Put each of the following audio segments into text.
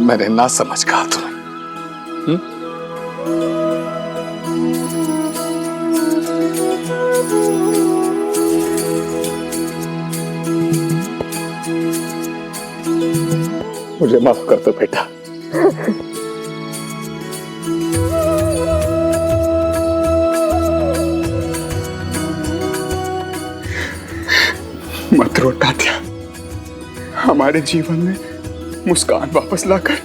मैंने ना समझ कहा तुम्हें। मुझे माफ कर दो बेटा। मत रो तात्या, हमारे जीवन में मुस्कान वापस लाकर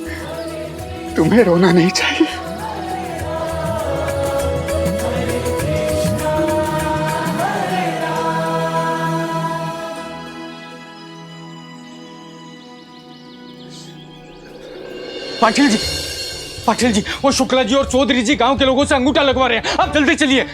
तुम्हें रोना नहीं चाहिए। पाटिल जी, वो शुक्ला जी और चौधरी जी गांव के लोगों से अंगूठा लगवा रहे हैं। आप जल्दी चलिए।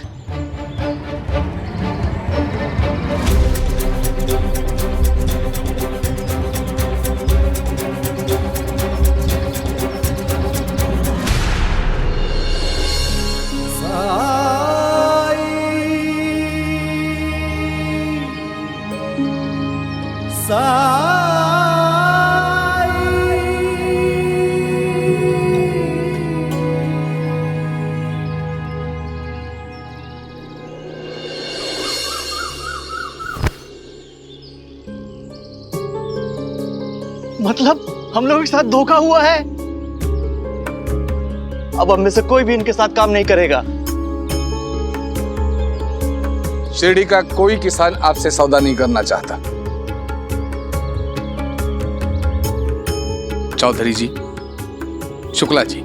मतलब हम लोगों के साथ धोखा हुआ है। अब हम में से कोई भी इनके साथ काम नहीं करेगा। शिरडी का कोई किसान आपसे सौदा नहीं करना चाहता। चौधरी जी, शुक्ला जी,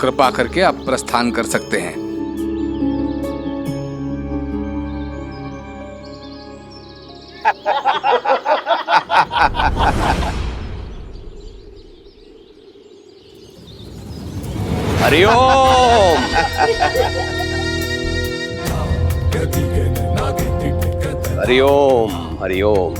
कृपा करके आप प्रस्थान कर सकते हैं। हरिओम। हरिओम हरिओम।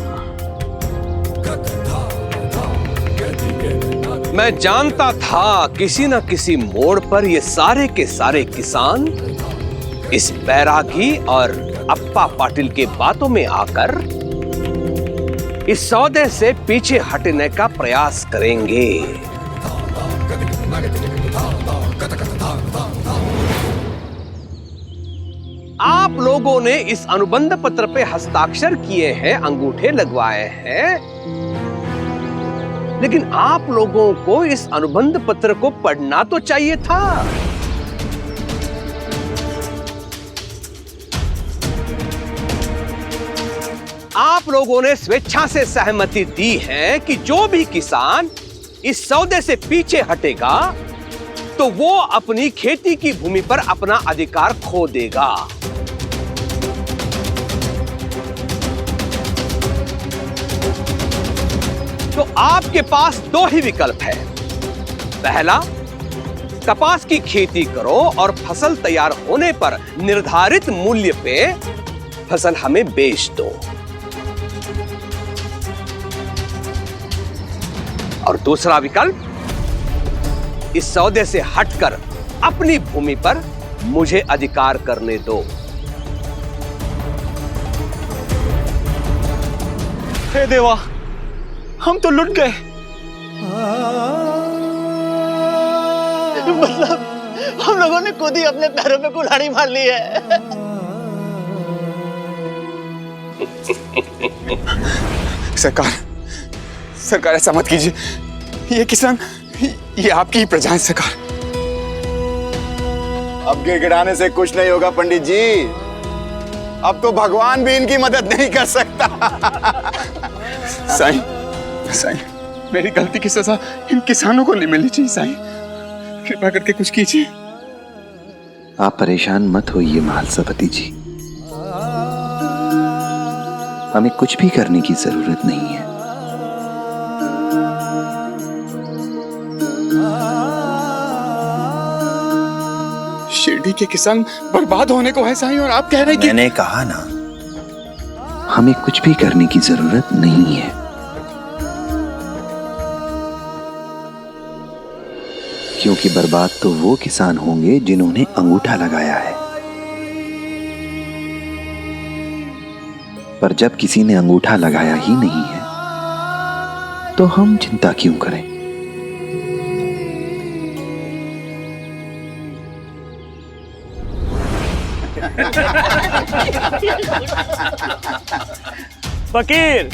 मैं जानता था किसी न किसी मोड़ पर ये सारे के सारे किसान इस बैरागी और अप्पा पाटिल के बातों में आकर इस सौदे से पीछे हटने का प्रयास करेंगे। आप लोगों ने इस अनुबंध पत्र पे हस्ताक्षर किए हैं, अंगूठे लगवाए हैं, लेकिन आप लोगों को इस अनुबंध पत्र को पढ़ना तो चाहिए था। आप लोगों ने स्वेच्छा से सहमति दी है कि जो भी किसान इस सौदे से पीछे हटेगा तो वो अपनी खेती की भूमि पर अपना अधिकार खो देगा। तो आपके पास दो ही विकल्प है। पहला, कपास की खेती करो और फसल तैयार होने पर निर्धारित मूल्य पे फसल हमें बेच दो, और दूसरा विकल्प, इस सौदे से हटकर अपनी भूमि पर मुझे अधिकार करने दो। हे देवा, हम तो लुट गए। मतलब हम लोगों ने खुद ही अपने पैरों पे कुल्हाड़ी मार ली है। सरकार ऐसा मत कीजिए। ये किसान, ये आपकी ही प्रजा है सरकार। अब गिड़गिड़ाने से कुछ नहीं होगा पंडित जी। अब तो भगवान भी इनकी मदद नहीं कर सकता। साईं, मेरी गलती की सजा इन किसानों को नहीं मिलनी चाहिए। साईं, कृपा करके कुछ कीजिए। आप परेशान मत होइए महालसापति जी, हमें कुछ भी करने की जरूरत नहीं है। शिरडी के किसान बर्बाद होने को है साईं, और आप कह रहे हैं कि मैंने कहा ना, हमें कुछ भी करने की जरूरत नहीं है। क्योंकि बर्बाद तो वो किसान होंगे जिन्होंने अंगूठा लगाया है। पर जब किसी ने अंगूठा लगाया ही नहीं है तो हम चिंता क्यों करें। फकीर,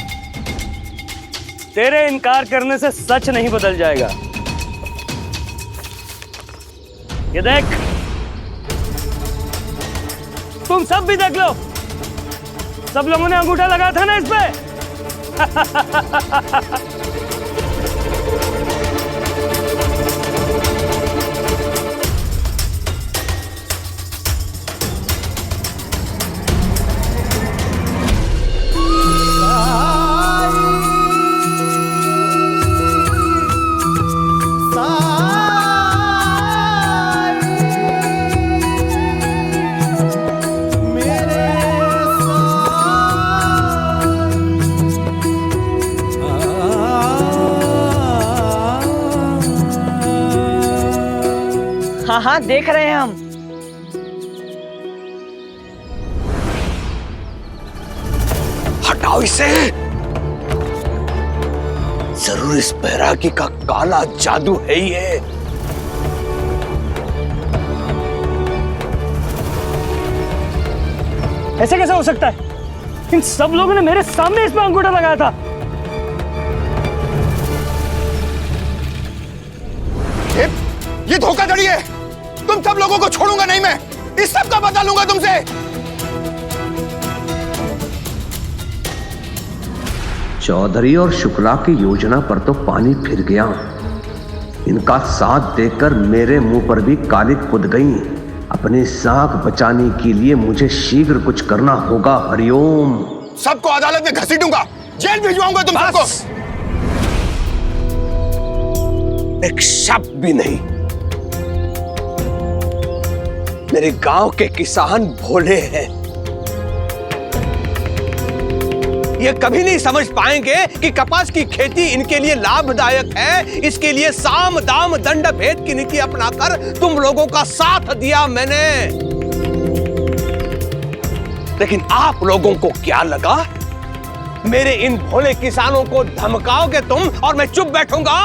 तेरे इनकार करने से सच नहीं बदल जाएगा। ये देख, तुम सब भी देख लो, सब लोगों ने अंगूठा लगाया था ना इस पे। हाँ हाँ देख रहे हैं हम। हटाओ इसे। जरूर इस बैरागी का काला जादू है ये। ऐसे कैसे हो सकता है? इन सब लोगों ने मेरे सामने इस पे अंगूठा लगाया था। ये धोखाधड़ी है। तुम सब लोगों को छोड़ूंगा नहीं मैं। इस सब का बदला लूंगा तुमसे। चौधरी और शुक्ला की योजना पर तो पानी फिर गया। इनका साथ देकर मेरे मुंह पर भी काली खुद गई। अपनी साख बचाने के लिए मुझे शीघ्र कुछ करना होगा। हरिओम। सबको अदालत में घसीटूंगा, जेल भिजवाऊंगा तुम सबको। एक शब्द भी नहीं। मेरे गांव के किसान भोले हैं। ये कभी नहीं समझ पाएंगे कि कपास की खेती इनके लिए लाभदायक है। इसके लिए साम दाम दंड भेद की नीति अपनाकर तुम लोगों का साथ दिया मैंने। लेकिन आप लोगों को क्या लगा मेरे इन भोले किसानों को धमकाओगे तुम और मैं चुप बैठूंगा?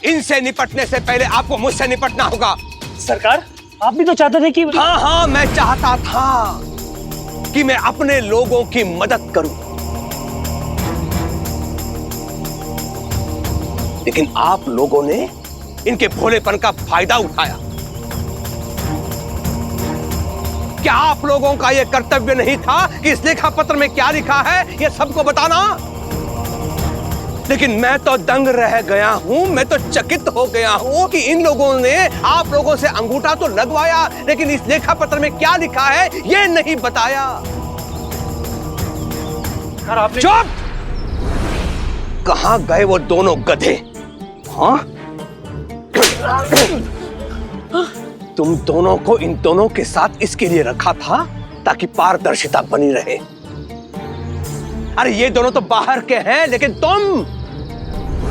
इनसे निपटने से पहले आपको मुझसे निपटना होगा। सरकार, आप भी तो चाहते थे कि... हाँ हाँ, मैं चाहता था कि मैं अपने लोगों की मदद करूं, लेकिन आप लोगों ने इनके भोलेपन का फायदा उठाया। क्या आप लोगों का यह कर्तव्य नहीं था कि इस लेखा पत्र में क्या लिखा है यह सबको बताना? लेकिन मैं तो दंग रह गया हूं, मैं तो चकित हो गया हूं कि इन लोगों ने आप लोगों से अंगूठा तो लगवाया, लेकिन इस लेखा पत्र में क्या लिखा है यह नहीं बताया। चुप! कहां गए वो दोनों गधे? हाँ? तुम दोनों को इन दोनों के साथ इसके लिए रखा था ताकि पारदर्शिता बनी रहे। अरे ये दोनों तो बाहर के हैं, लेकिन तुम,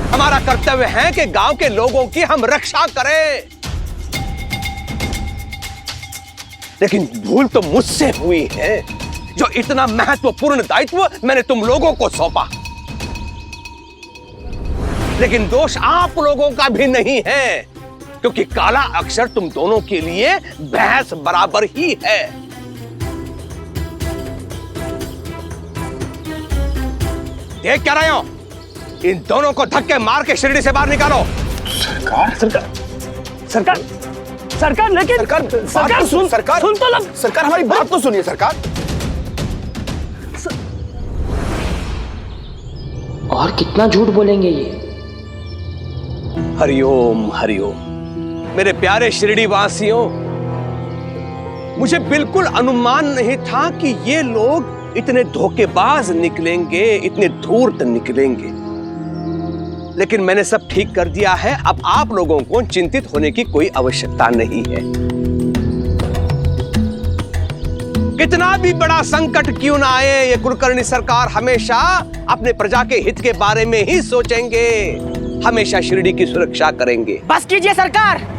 हमारा कर्तव्य है कि गांव के लोगों की हम रक्षा करें। लेकिन भूल तो मुझसे हुई है जो इतना महत्वपूर्ण दायित्व मैंने तुम लोगों को सौंपा। लेकिन दोष आप लोगों का भी नहीं है, क्योंकि काला अक्षर तुम दोनों के लिए बहस बराबर ही है। देख क्या रहे हो? इन दोनों को धक्के मार के शिरडी से बाहर निकालो। सरकार, सरकार, सरकार, लेकिन सरकार सुन तो लो। सरकार हमारी बात तो सुनिए सरकार। और कितना झूठ बोलेंगे ये? हरिओम हरिओम। मेरे प्यारे शिरडी वासियों, मुझे बिल्कुल अनुमान नहीं था कि ये लोग इतने धोखेबाज निकलेंगे, इतने धूर्त निकलेंगे। लेकिन मैंने सब ठीक कर दिया है। अब आप लोगों को चिंतित होने की कोई आवश्यकता नहीं है। कितना भी बड़ा संकट क्यों ना आए, ये कुलकर्णी सरकार हमेशा अपने प्रजा के हित के बारे में ही सोचेंगे, हमेशा शिरडी की सुरक्षा करेंगे। बस कीजिए सरकार।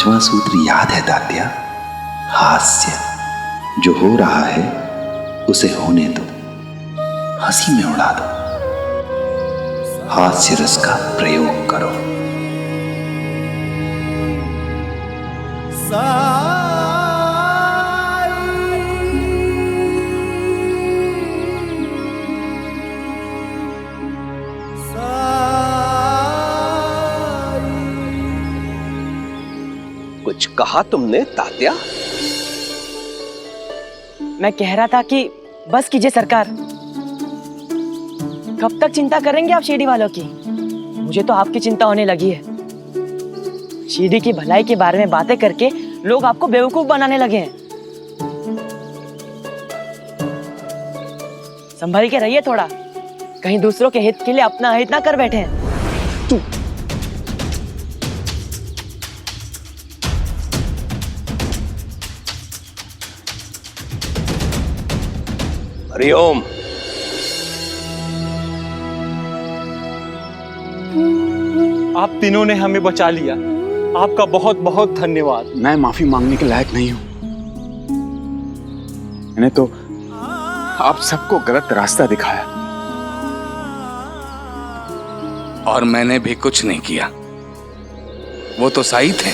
पांचवा सूत्र याद है तात्या? हास्य। जो हो रहा है उसे होने दो, हंसी में उड़ा दो, हास्य रस का प्रयोग करो। कुछ कहा तुमने तात्या? मैं कह रहा था कि बस कीजिए सरकार। कब तक चिंता करेंगे आप शिरडी वालों की? मुझे तो आपकी चिंता होने लगी है। शिरडी की भलाई के बारे में बातें करके लोग आपको बेवकूफ बनाने लगे हैं। संभल के रहिए थोड़ा, कहीं दूसरों के हित के लिए अपना हित ना कर बैठे हैं। हरिओम। आप तीनों ने हमें बचा लिया, आपका बहुत बहुत धन्यवाद। मैं माफी मांगने के लायक नहीं हूं। मैंने तो आप सबको गलत रास्ता दिखाया। और मैंने भी कुछ नहीं किया। वो तो साई थे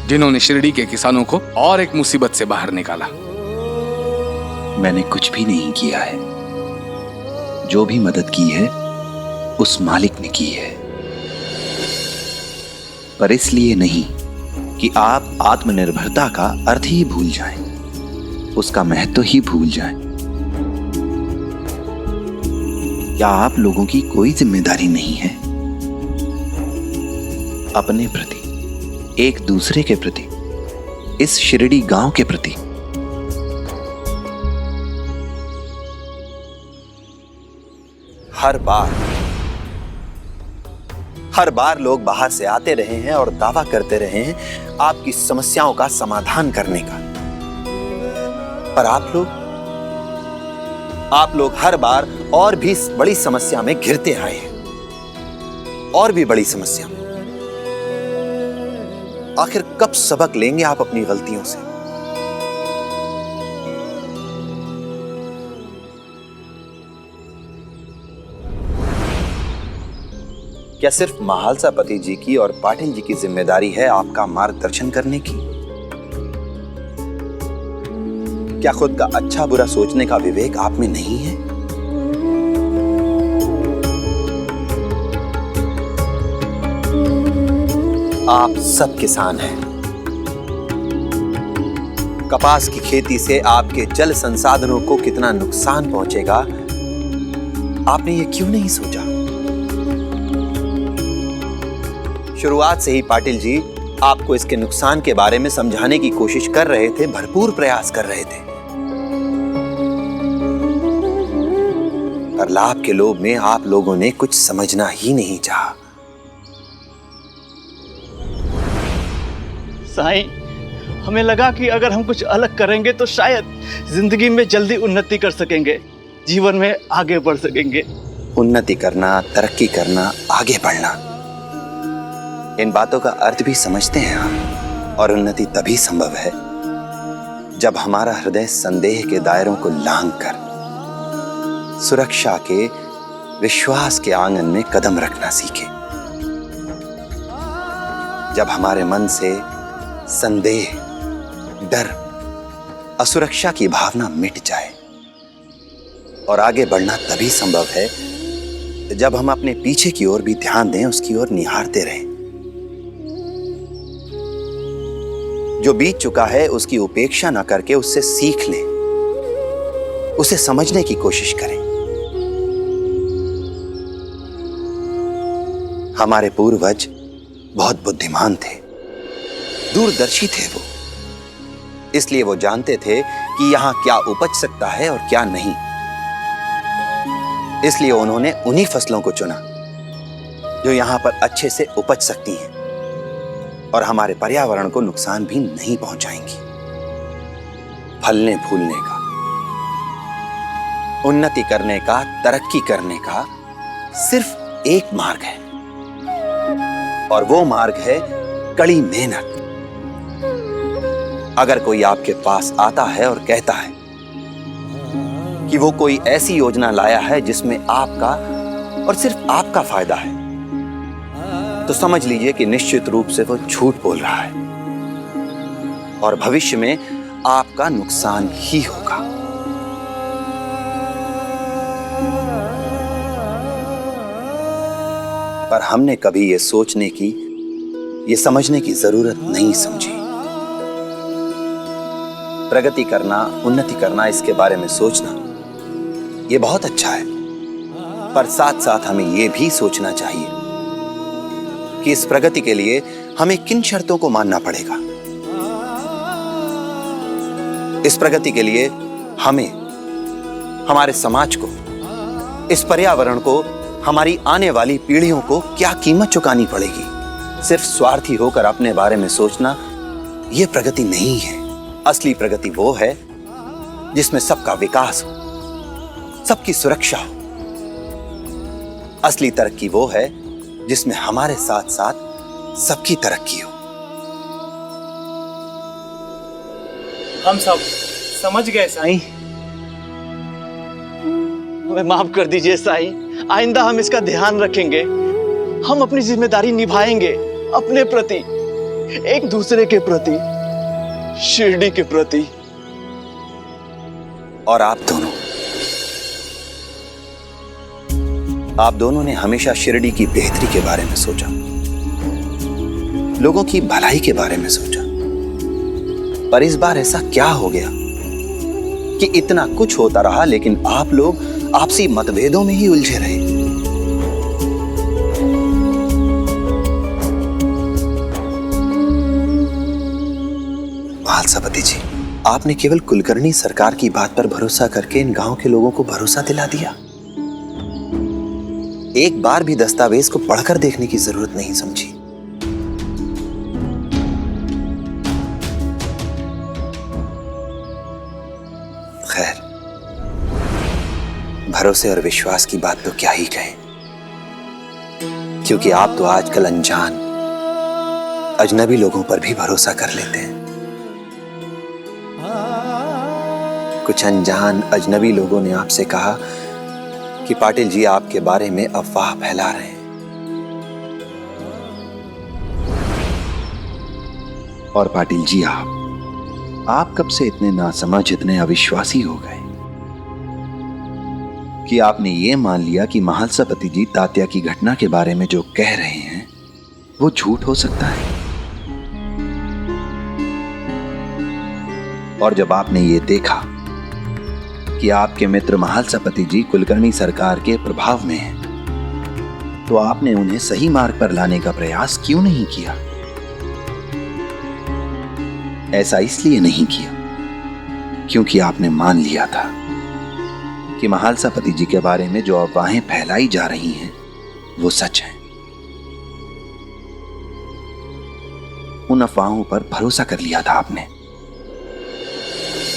जिन्होंने शिरडी के किसानों को और एक मुसीबत से बाहर निकाला। मैंने कुछ भी नहीं किया है। जो भी मदद की है उस मालिक ने की है, पर इसलिए नहीं कि आप आत्मनिर्भरता का अर्थ ही भूल जाएं, उसका महत्व ही भूल जाएं। क्या आप लोगों की कोई जिम्मेदारी नहीं है अपने प्रति, एक दूसरे के प्रति, इस शिरडी गांव के प्रति? हर बार लोग बाहर से आते रहे हैं और दावा करते रहे हैं आपकी समस्याओं का समाधान करने का, पर आप लोग हर बार और भी बड़ी समस्या में घिरते आए हैं, और भी बड़ी समस्या में। आखिर कब सबक लेंगे आप अपनी गलतियों से? क्या सिर्फ महालसा पति जी की और पाटिल जी की जिम्मेदारी है आपका मार्गदर्शन करने की? क्या खुद का अच्छा बुरा सोचने का विवेक आप में नहीं है? आप सब किसान हैं। कपास की खेती से आपके जल संसाधनों को कितना नुकसान पहुंचेगा, आपने ये क्यों नहीं सोचा? शुरुआत से ही पाटिल जी आपको इसके नुकसान के बारे में समझाने की कोशिश कर रहे थे, भरपूर प्रयास कर रहे थे, पर लाभ के लोभ में आप लोगों ने कुछ समझना ही नहीं चाहा। साईं, हमें लगा कि अगर हम कुछ अलग करेंगे तो शायद जिंदगी में जल्दी उन्नति कर सकेंगे, जीवन में आगे बढ़ सकेंगे। उन्नति करना, तरक्की करना, आगे बढ़ना, इन बातों का अर्थ भी समझते हैं हम। और उन्नति तभी संभव है जब हमारा हृदय संदेह के दायरों को लांघकर सुरक्षा के, विश्वास के आंगन में कदम रखना सीखे। जब हमारे मन से संदेह, डर, असुरक्षा की भावना मिट जाए। और आगे बढ़ना तभी संभव है जब हम अपने पीछे की ओर भी ध्यान दें, उसकी ओर निहारते रहें। जो बीत चुका है उसकी उपेक्षा न करके उससे सीख लें, उसे समझने की कोशिश करें। हमारे पूर्वज बहुत बुद्धिमान थे, दूरदर्शी थे वो, इसलिए वो जानते थे कि यहां क्या उपज सकता है और क्या नहीं। इसलिए उन्होंने उन्हीं फसलों को चुना जो यहां पर अच्छे से उपज सकती हैं और हमारे पर्यावरण को नुकसान भी नहीं पहुंचाएंगी। फलने फूलने का, उन्नति करने का, तरक्की करने का सिर्फ एक मार्ग है, और वो मार्ग है कड़ी मेहनत। अगर कोई आपके पास आता है और कहता है कि वो कोई ऐसी योजना लाया है जिसमें आपका और सिर्फ आपका फायदा है, तो समझ लीजिए कि निश्चित रूप से वो झूठ बोल रहा है और भविष्य में आपका नुकसान ही होगा। पर हमने कभी ये सोचने की, ये समझने की जरूरत नहीं समझी। प्रगति करना, उन्नति करना, इसके बारे में सोचना ये बहुत अच्छा है, पर साथ साथ हमें ये भी सोचना चाहिए कि इस प्रगति के लिए हमें किन शर्तों को मानना पड़ेगा। इस प्रगति के लिए हमें, हमारे समाज को, इस पर्यावरण को, हमारी आने वाली पीढ़ियों को क्या कीमत चुकानी पड़ेगी। सिर्फ स्वार्थी होकर अपने बारे में सोचना यह प्रगति नहीं है। असली प्रगति वो है जिसमें सबका विकास हो, सबकी सुरक्षा हो। असली तरक्की वो है जिसमें हमारे साथ साथ सबकी तरक्की हो। हम सब समझ गए साईं। हमें माफ कर दीजिए साईं, आइंदा हम इसका ध्यान रखेंगे। हम अपनी जिम्मेदारी निभाएंगे, अपने प्रति, एक दूसरे के प्रति, शिरडी के प्रति। और आप दोनों ने हमेशा शिरडी की बेहतरी के बारे में सोचा, लोगों की भलाई के बारे में सोचा। पर इस बार ऐसा क्या हो गया कि इतना कुछ होता रहा लेकिन आप लोग आपसी मतभेदों में ही उलझे रहे। महालसापति जी, आपने केवल कुलकर्णी सरकार की बात पर भरोसा करके इन गांव के लोगों को भरोसा दिला दिया। एक बार भी दस्तावेज को पढ़कर देखने की जरूरत नहीं समझी। खैर, भरोसे और विश्वास की बात तो क्या ही कहें, क्योंकि आप तो आजकल अनजान, अजनबी लोगों पर भी भरोसा कर लेते हैं। कुछ अनजान अजनबी लोगों ने आपसे कहा कि पाटिल जी आपके बारे में अफवाह फैला रहे हैं। और पाटिल जी, आप कब से इतने नासमझ, इतने अविश्वासी हो गए कि आपने ये मान लिया कि महालसापति जी तात्या की घटना के बारे में जो कह रहे हैं वो झूठ हो सकता है। और जब आपने ये देखा कि आपके मित्र महालसापति जी कुलकर्णी सरकार के प्रभाव में हैं, तो आपने उन्हें सही मार्ग पर लाने का प्रयास क्यों नहीं किया? ऐसा इसलिए नहीं किया क्योंकि आपने मान लिया था कि महालसापति जी के बारे में जो अफवाहें फैलाई जा रही हैं वो सच है। उन अफवाहों पर भरोसा कर लिया था आपने।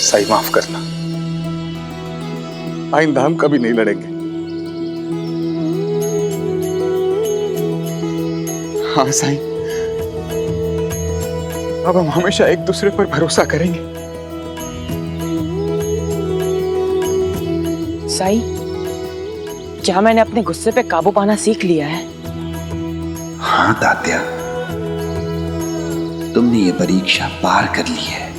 साईं, माफ करना, आइंदा हम कभी नहीं लड़ेंगे। हाँ साईं, अब हम हमेशा एक दूसरे पर भरोसा करेंगे। साईं, क्या मैंने अपने गुस्से पे काबू पाना सीख लिया है? हाँ तात्या, तुमने ये परीक्षा पार कर ली है,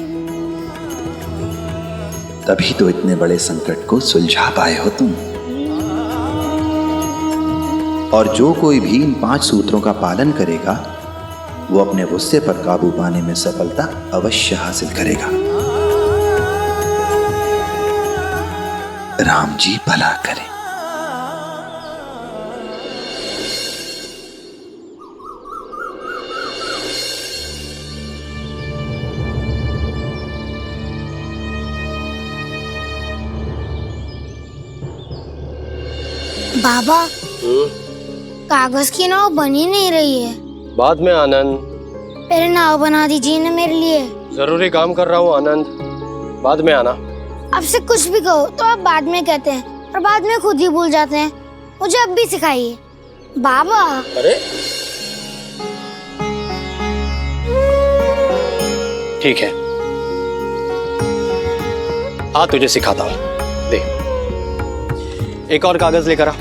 तभी तो इतने बड़े संकट को सुलझा पाए हो तुम। और जो कोई भी इन 5 सूत्रों का पालन करेगा वो अपने गुस्से पर काबू पाने में सफलता अवश्य हासिल करेगा। राम जी भला करें। बाबा, कागज की नाव बनी नहीं रही है। बाद में आनंद, पहले नाव बना दीजिए ना मेरे लिए। जरूरी काम कर रहा हूँ आनंद, बाद में आना। आपसे कुछ भी कहो तो आप बाद में कहते हैं और बाद में खुद ही भूल जाते हैं। मुझे अब भी सिखाइए बाबा। अरे ठीक है, हाँ तुझे सिखाता हूं। दे, एक और कागज लेकर आ।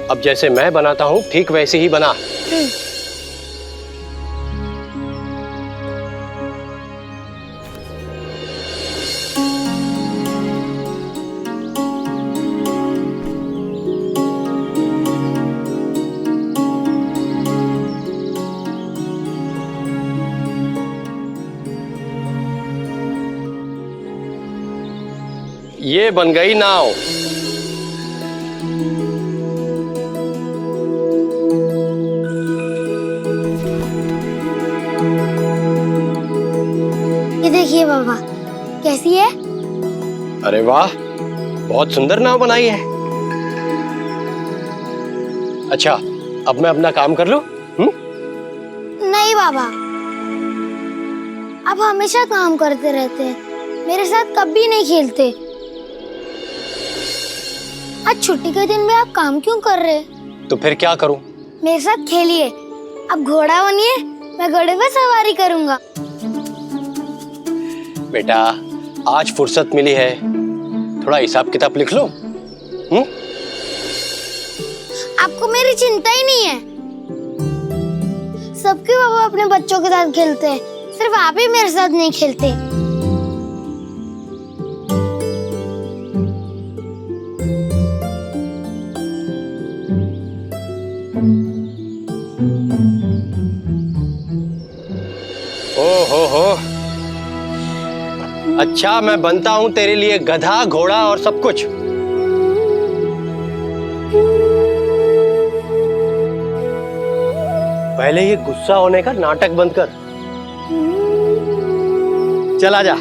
अब जैसे मैं बनाता हूं ठीक वैसे ही बना। ये बन गई नाव। ये देखिए बाबा, कैसी है? अरे वाह, बहुत सुंदर नाव बनाई है। अच्छा, अब मैं अपना काम कर लूं? नहीं बाबा, आप हमेशा काम करते रहते हैं, मेरे साथ कभी नहीं खेलते। आज छुट्टी के दिन में आप काम क्यों कर रहे? तो फिर क्या करूं? मेरे साथ खेलिए। आप घोड़ा बनिए, मैं घोड़े पे सवारी करूंगा। बेटा, आज फुर्सत मिली है, थोड़ा हिसाब किताब लिख लो। आपको मेरी चिंता ही नहीं है। सबके बाबा अपने बच्चों के साथ खेलते हैं, सिर्फ आप ही मेरे साथ नहीं खेलते। हो अच्छा, मैं बनता हूं तेरे लिए गधा, घोड़ा और सब कुछ। पहले ये गुस्सा होने का नाटक बंद कर। चला जा।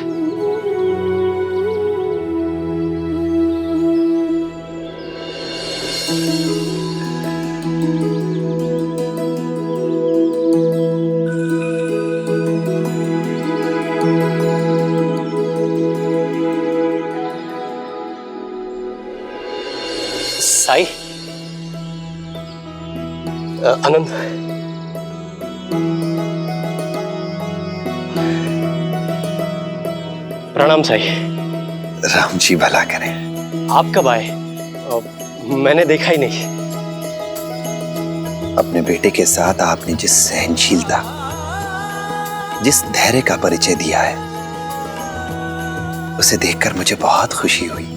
साई, आनंद, प्रणाम साई। राम जी भला करें। आप कब आए? मैंने देखा ही नहीं। अपने बेटे के साथ आपने जिस सहनशीलता, जिस धैर्य का परिचय दिया है, उसे देखकर मुझे बहुत खुशी हुई।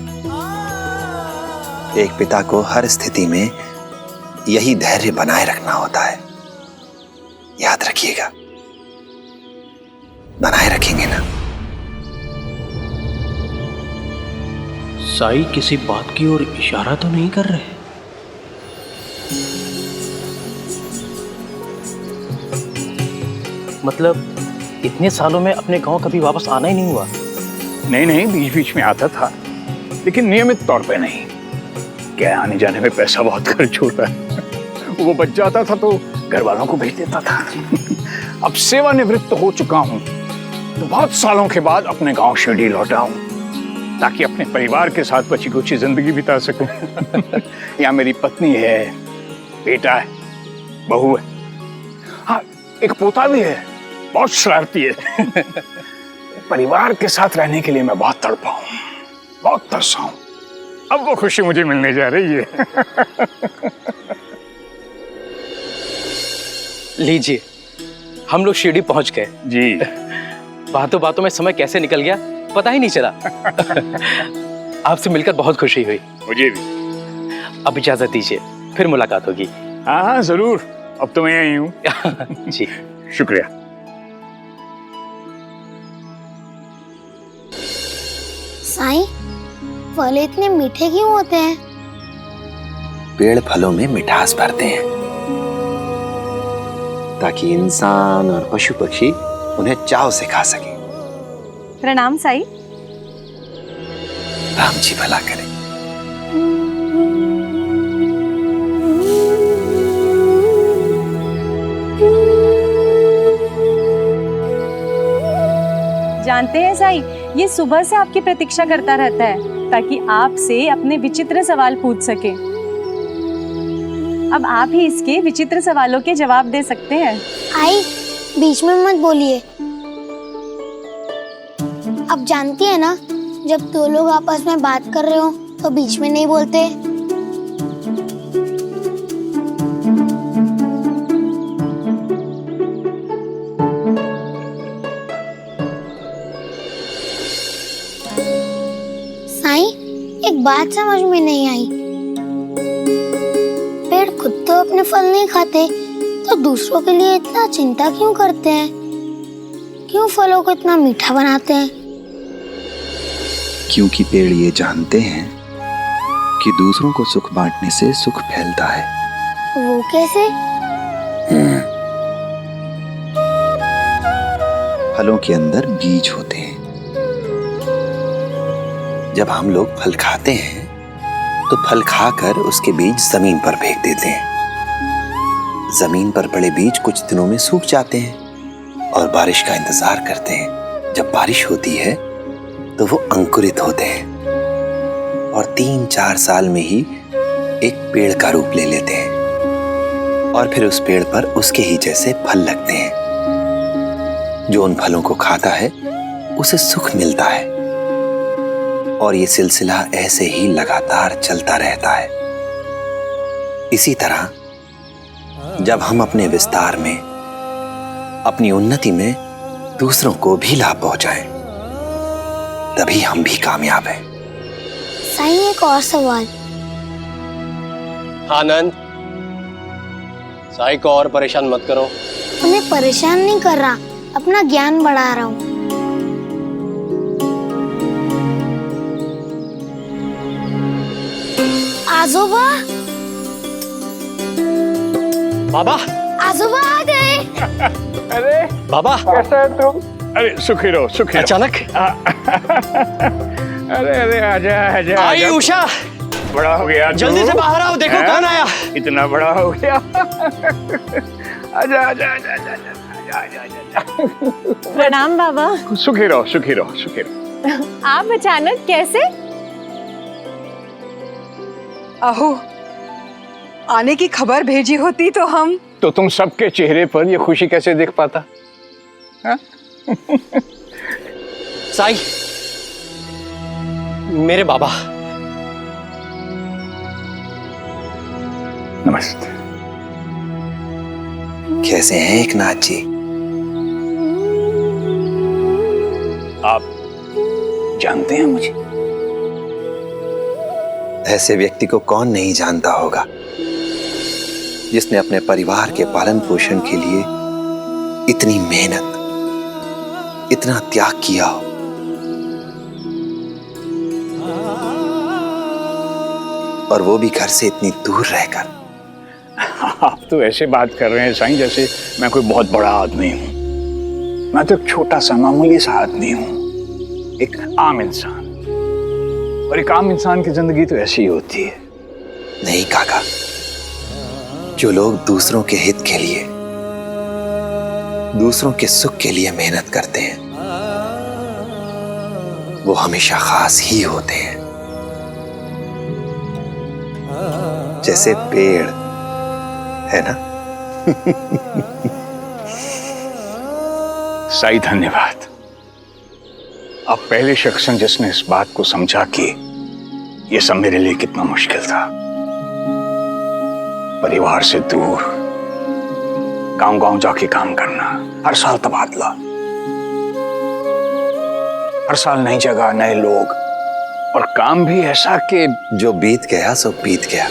एक पिता को हर स्थिति में यही धैर्य बनाए रखना होता है। याद रखिएगा, बनाए रखेंगे ना? साई किसी बात की ओर इशारा तो नहीं कर रहे? मतलब इतने सालों में अपने गांव कभी वापस आना ही नहीं हुआ? नहीं, बीच बीच में आता था, लेकिन नियमित तौर पे नहीं। क्या आने जाने में पैसा बहुत खर्च होता है। वो बच जाता था तो घर वालों को भेज देता था। अब सेवानिवृत्त हो चुका हूँ तो बहुत सालों के बाद अपने गांव शिरडी लौटा हूँ, ताकि अपने परिवार के साथ बची कुछ जिंदगी बिता सकूं। यहाँ मेरी पत्नी है, बेटा है, बहू है, हाँ एक पोता भी है, बहुत शरारती है। परिवार के साथ रहने के लिए मैं बहुत तड़पा हूँ, बहुत तरसा हूँ। अब वो खुशी मुझे मिलने जा रही है। लीजिए, हम लोग शिरडी पहुंच गए। जी। बातों बातों में समय कैसे निकल गया पता ही नहीं चला। आपसे मिलकर बहुत खुशी हुई। मुझे भी। अब इजाजत दीजिए, फिर मुलाकात होगी। हाँ जरूर, अब तो मैं यही हूँ। जी, शुक्रिया। साईं, फल इतने मीठे क्यों होते हैं? पेड़ फलों में मिठास भरते हैं, ताकि इंसान और पशु पक्षी उन्हें चाव से खा सके। प्रणाम साई। राम जी भला करें। जानते हैं साई, ये सुबह से आपकी प्रतीक्षा करता रहता है ताकि आपसे अपने विचित्र सवाल पूछ सके। अब आप ही इसके विचित्र सवालों के जवाब दे सकते हैं। आई, बीच में मत बोलिए। अब जानती है ना, जब दो लोग आपस में बात कर रहे हो तो बीच में नहीं बोलते। साईं, एक बात समझ में नहीं आई। पेड़ खुद तो अपने फल नहीं खाते, तो दूसरों के लिए इतना चिंता क्यों करते हैं? क्यों फलों को इतना मीठा बनाते हैं? क्योंकि पेड़ ये जानते हैं कि दूसरों को सुख बांटने से सुख फैलता है। वो कैसे? फलों के अंदर बीज होते हैं। जब हम लोग फल खाते हैं तो फल खाकर उसके बीज जमीन पर फेंक देते हैं। जमीन पर पड़े बीज कुछ दिनों में सूख जाते हैं और बारिश का इंतजार करते हैं। जब बारिश होती है तो वो अंकुरित होते हैं और 3-4 साल में ही एक पेड़ का रूप ले लेते हैं और फिर उस पेड़ पर उसके ही जैसे फल लगते हैं। जो उन फलों को खाता है उसे सुख मिलता है और ये सिलसिला ऐसे ही लगातार चलता रहता है। इसी तरह जब हम अपने विस्तार में, अपनी उन्नति में दूसरों को भी लाभ पहुंचाएं, तभी हम भी कामयाब हैं। साईं, एक और सवाल। आनंद, साई को और परेशान मत करो। उन्हें परेशान नहीं कर रहा, अपना ज्ञान बढ़ा रहा हूँ। आजोबा, बाबा, आजोबा आ गए। अरे बाबा, कैसा है तुम? अरे सुखी रहो, सुखी रहो। अचानक? अरे अरे आजा आजा। आई उषा, बड़ा हो गया तू। जल्दी से बाहर आओ, देखो कौन आया। इतना बड़ा हो गया। आजा आजा आजा आजा आजा आजा आजा। प्रणाम बाबा। सुखी रहो, सुखी रहो, सुखी रहो। आप अचानक कैसे? अहो, आने की खबर भेजी होती तो हम। तो तुम सबके चेहरे पर ये खुशी कैसे देख पाता? हाँ? साई, मेरे बाबा। नमस्ते। कैसे हैं एकनाथ जी? आप जानते हैं मुझे? ऐसे व्यक्ति को कौन नहीं जानता होगा जिसने अपने परिवार के पालन पोषण के लिए इतनी मेहनत, इतना त्याग किया हो। और वो भी घर से इतनी दूर रहकर। आप तो ऐसे बात कर रहे हैं साईं जैसे मैं कोई बहुत बड़ा आदमी हूं। मैं तो एक छोटा सा मामूली सा आदमी हूं, एक आम इंसान। और एक आम इंसान की जिंदगी तो ऐसी ही होती है। नहीं काका, जो लोग दूसरों के हित के लिए, दूसरों के सुख के लिए मेहनत करते हैं, वो हमेशा खास ही होते हैं। जैसे पेड़ है ना। साईं धन्यवाद। आप पहले शख्स हैं जिसने इस बात को समझा कि ये सब मेरे लिए कितना मुश्किल था। परिवार से दूर, गांव-गांव जाके काम करना, हर साल तबादला, हर साल नई जगह, नए लोग, और काम भी ऐसा कि जो बीत गया सो बीत गया।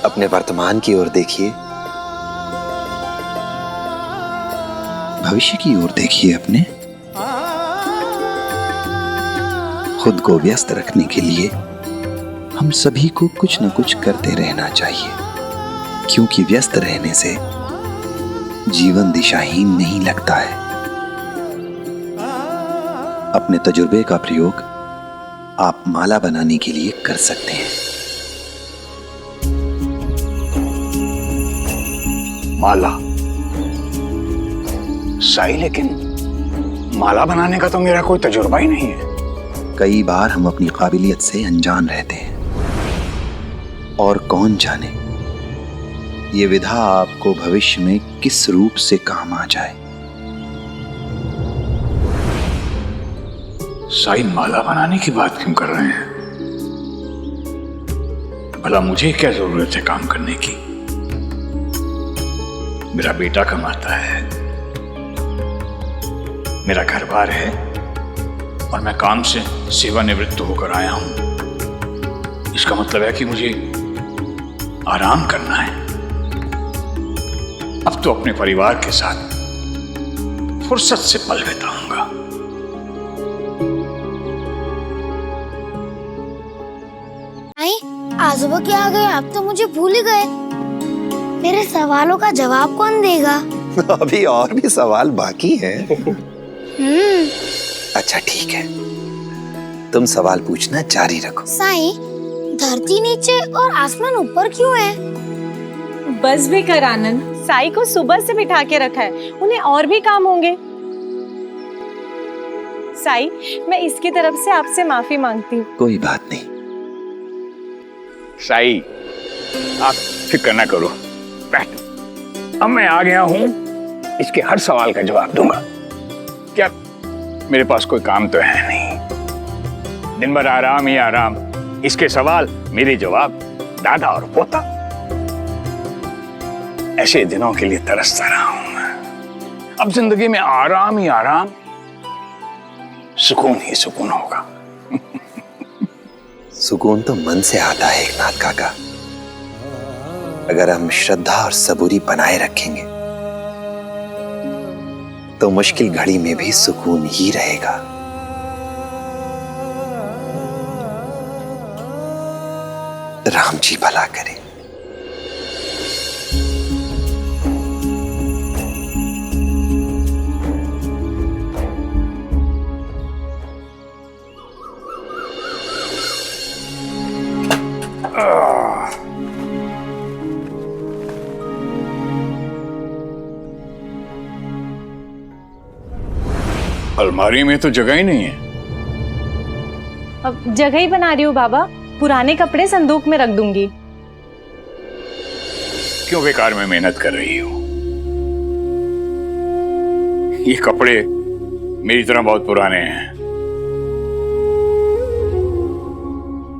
अपने वर्तमान की ओर देखिए, भविष्य की ओर देखिए। अपने खुद को व्यस्त रखने के लिए हम सभी को कुछ न कुछ करते रहना चाहिए, क्योंकि व्यस्त रहने से जीवन दिशाहीन नहीं लगता है। अपने तजुर्बे का प्रयोग आप माला बनाने के लिए कर सकते हैं। माला? साईं, लेकिन माला बनाने का तो मेरा कोई तजुर्बा ही नहीं है। कई बार हम अपनी काबिलियत से अनजान रहते हैं, और कौन जाने ये विधा आपको भविष्य में किस रूप से काम आ जाए। साईं माला बनाने की बात क्यों कर रहे हैं? भला मुझे क्या जरूरत है काम करने की? मेरा बेटा कमाता है, मेरा घर बार है, और मैं काम से सेवानिवृत्त होकर आया हूं। इसका मतलब है कि मुझे आराम करना है। अब तो अपने परिवार के साथ फुर्सत से पल बिताऊंगा। आजोबा क्या आ गए? आप तो मुझे भूल ही गए। मेरे सवालों का जवाब कौन देगा? अभी और भी सवाल बाकी हैं। अच्छा ठीक है, तुम सवाल पूछना जारी रखो। साईं, धरती नीचे और आसमान ऊपर क्यों है? बस भी कर आनंद, साई को सुबह से बिठा के रखा है, उन्हें और भी काम होंगे। साई, मैं इसकी तरफ से आपसे माफी मांगती हूँ। कोई बात नहीं। साई, आप फिक्र ना करो, बैठ। अब मैं आ गया हूं, इसके हर सवाल का जवाब दूंगा। क्या मेरे पास कोई काम तो है नहीं, दिन भर आराम ही आराम, इसके सवाल मेरे जवाब, दादा और पोता। ऐसे दिनों के लिए तरसता रहा हूं मैं। अब जिंदगी में आराम ही आराम, सुकून ही सुकून होगा। सुकून तो मन से आता है एकनाथ काका। अगर हम श्रद्धा और सबूरी बनाए रखेंगे तो मुश्किल घड़ी में भी सुकून ही रहेगा। राम जी भला करे। अलमारी में तो जगह ही नहीं है। अब जगह ही बना रही हूँ बाबा, पुराने कपड़े संदूक में रख दूंगी। क्यों बेकार में मेहनत कर रही हो? ये कपड़े मेरी तरह बहुत पुराने हैं।